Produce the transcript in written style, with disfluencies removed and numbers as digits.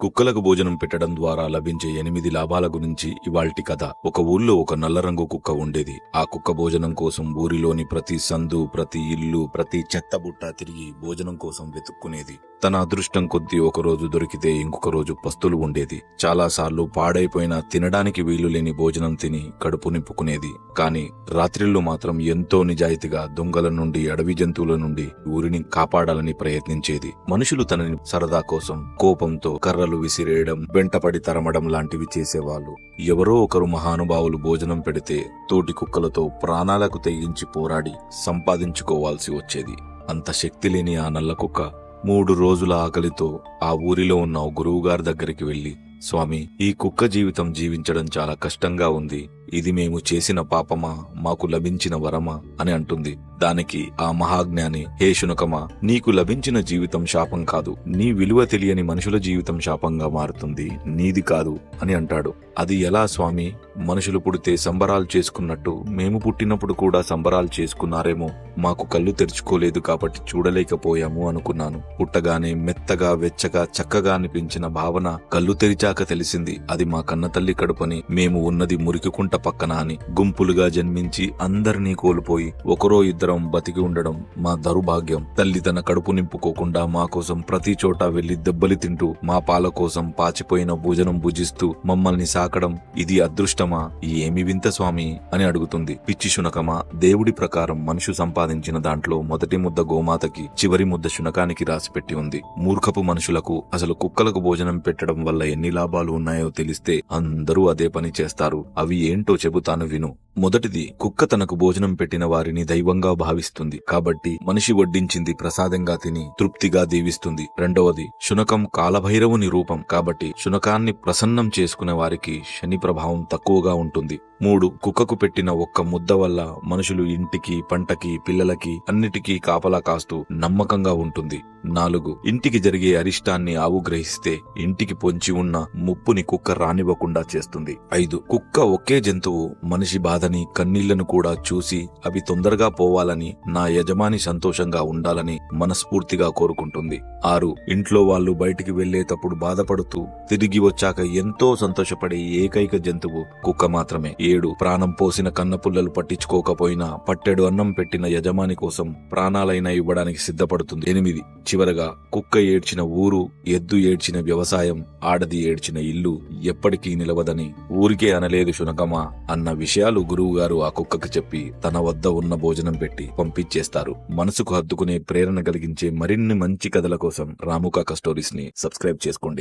కుక్కలకు భోజనం పెట్టడం ద్వారా లభించే 8 లాభాల గురించి ఇవాల్టి కథ. ఒక ఊళ్ళో ఒక నల్ల రంగు కుక్క ఉండేది. ఆ కుక్క భోజనం కోసం ఊరిలోని ప్రతి సందు, ప్రతి ఇల్లు, ప్రతి చెత్త బుట్ట తిరిగి భోజనం కోసం వెతుక్కునేది. తన అదృష్టం కొద్దీ ఒకరోజు దొరికితే ఇంకొక రోజు పస్తులు ఉండేది. చాలాసార్లు పాడైపోయినా తినడానికి వీలు లేని భోజనం తిని కడుపు నింపుకునేది. కాని రాత్రిళ్ళు మాత్రం ఎంతో నిజాయితీగా దొంగల నుండి, అడవి జంతువుల నుండి ఊరిని కాపాడాలని ప్రయత్నించేది. మనుషులు తనని సరదా కోసం కోపంతో కర్రలు విసిరేయడం, వెంటపడి తరమడం లాంటివి చేసేవాళ్ళు. ఎవరో ఒకరు మహానుభావులు భోజనం పెడితే తోటి కుక్కలతో ప్రాణాలకు తెగించి పోరాడి సంపాదించుకోవాల్సి వచ్చేది. అంత శక్తి లేని ఆ నల్ల కుక్క 3 రోజుల ఆకలితో ఆ ఊరిలో ఉన్న గురువుగారి దగ్గరికి వెళ్లి, స్వామి, ఈ కుక్క జీవితం జీవించడం చాలా కష్టంగా ఉంది. ఇది మేము చేసిన పాపమా, మాకు లభించిన వరమా అని అంటుంది. దానికి ఆ మహాజ్ఞాని, హే శునకమా, నీకు లభించిన జీవితం శాపం కాదు, నీ విలువ తెలియని మనుషుల జీవితం శాపంగా మారుతుంది, నీది కాదు అని అంటాడు. అది ఎలా స్వామి? మనుషులు పుడితే సంబరాలు చేసుకున్నట్టు మేము పుట్టినప్పుడు కూడా సంబరాలు చేసుకున్నారేమో, మాకు కళ్ళు తెరుచుకోలేదు కాబట్టి చూడలేకపోయాము అనుకున్నాను. పుట్టగానే మెత్తగా, వెచ్చగా, చక్కగా అనిపించిన భావన కళ్ళు తెరిచాక తెలిసింది అది మా కన్న తల్లి కడుపని, మేము ఉన్నది మురికికుంట పక్కన అని. గుంపులుగా జన్మించి అందరినీ కోల్పోయి ఒకరో ఇద్దరం బతికి ఉండడం మా దౌర్భాగ్యం. తల్లి తన కడుపు నింపుకోకుండా మా కోసం ప్రతి చోట వెళ్లి దెబ్బలు తింటూ, మా పాల కోసం పాచిపోయిన భోజనం భుజిస్తూ మమ్మల్ని సాకడం ఇది అదృష్టమా? ఏమి వింత స్వామి అని అడుగుతుంది. పిచ్చి శునకమా, దేవుడి ప్రకారం మనుషు సంపాదించిన దాంట్లో మొదటి ముద్ద గోమాతకి, చివరి ముద్ద శునకానికి రాసిపెట్టి ఉంది. మూర్ఖపు మనుషులకు అసలు కుక్కలకు భోజనం పెట్టడం వల్ల ఎన్ని లాభాలు ఉన్నాయో తెలిస్తే అందరూ అదే పని చేస్తారు. అవి ఏంటో చెబుతాను విను. మొదటిది, కుక్క తనకు భోజనం పెట్టిన వారిని దైవంగా భావిస్తుంది కాబట్టి మనిషి వడ్డించింది ప్రసాదంగా తిని తృప్తిగా దీవిస్తుంది. రెండవది, శునకం కాలభైరవుని రూపం కాబట్టి శునకాన్ని ప్రసన్నం చేసుకునే వారికి శని ప్రభావం తక్కువగా ఉంటుంది. 3, కుక్కకు పెట్టిన ఒక్క ముద్ద వల్ల మనుషులు ఇంటికి, పంటకి, పిల్లలకి అన్నిటికీ కాపలా కాస్తూ నమ్మకంగా ఉంటుంది. 4, ఇంటికి జరిగే అరిష్టాన్ని ఆవు గ్రహిస్తే ఇంటికి పొంచి ఉన్న ముప్పుని కుక్క రానివ్వకుండా చేస్తుంది. 5, కుక్క ఒకే జంతువు మనిషి బాధని, కన్నీళ్లను కూడా చూసి అవి తొందరగా పోవాలని, నా యజమాని సంతోషంగా ఉండాలని మనస్ఫూర్తిగా కోరుకుంటుంది. 6, ఇంట్లో వాళ్ళు బయటికి వెళ్లేటప్పుడు బాధపడుతూ తిరిగి వచ్చాక ఎంతో సంతోషపడే ఏకైక జంతువు కుక్క మాత్రమే. 7, ప్రాణం పోసిన కన్నపుల్లలు పట్టించుకోకపోయినా పట్టెడు అన్నం పెట్టిన యజమాని కోసం ప్రాణాలైనా ఇవ్వడానికి సిద్ధపడుతుంది. 8, చివరగా కుక్క ఏడ్చిన ఊరు, ఎద్దు ఏడ్చిన వ్యవసాయం, ఆడది ఏడ్చిన ఇల్లు ఎప్పటికీ నిలవదని ఊరికే అనలేదు శునకమా అన్న విషయాలు గురువుగారు ఆ కుక్కకు చెప్పి తన వద్ద ఉన్న భోజనం పెట్టి పంపించేస్తారు. మనసుకు హత్తుకునే ప్రేరణ కలిగించే మరిన్ని మంచి కథల కోసం రాముకాక స్టోరీస్ ని సబ్స్క్రైబ్ చేసుకోండి.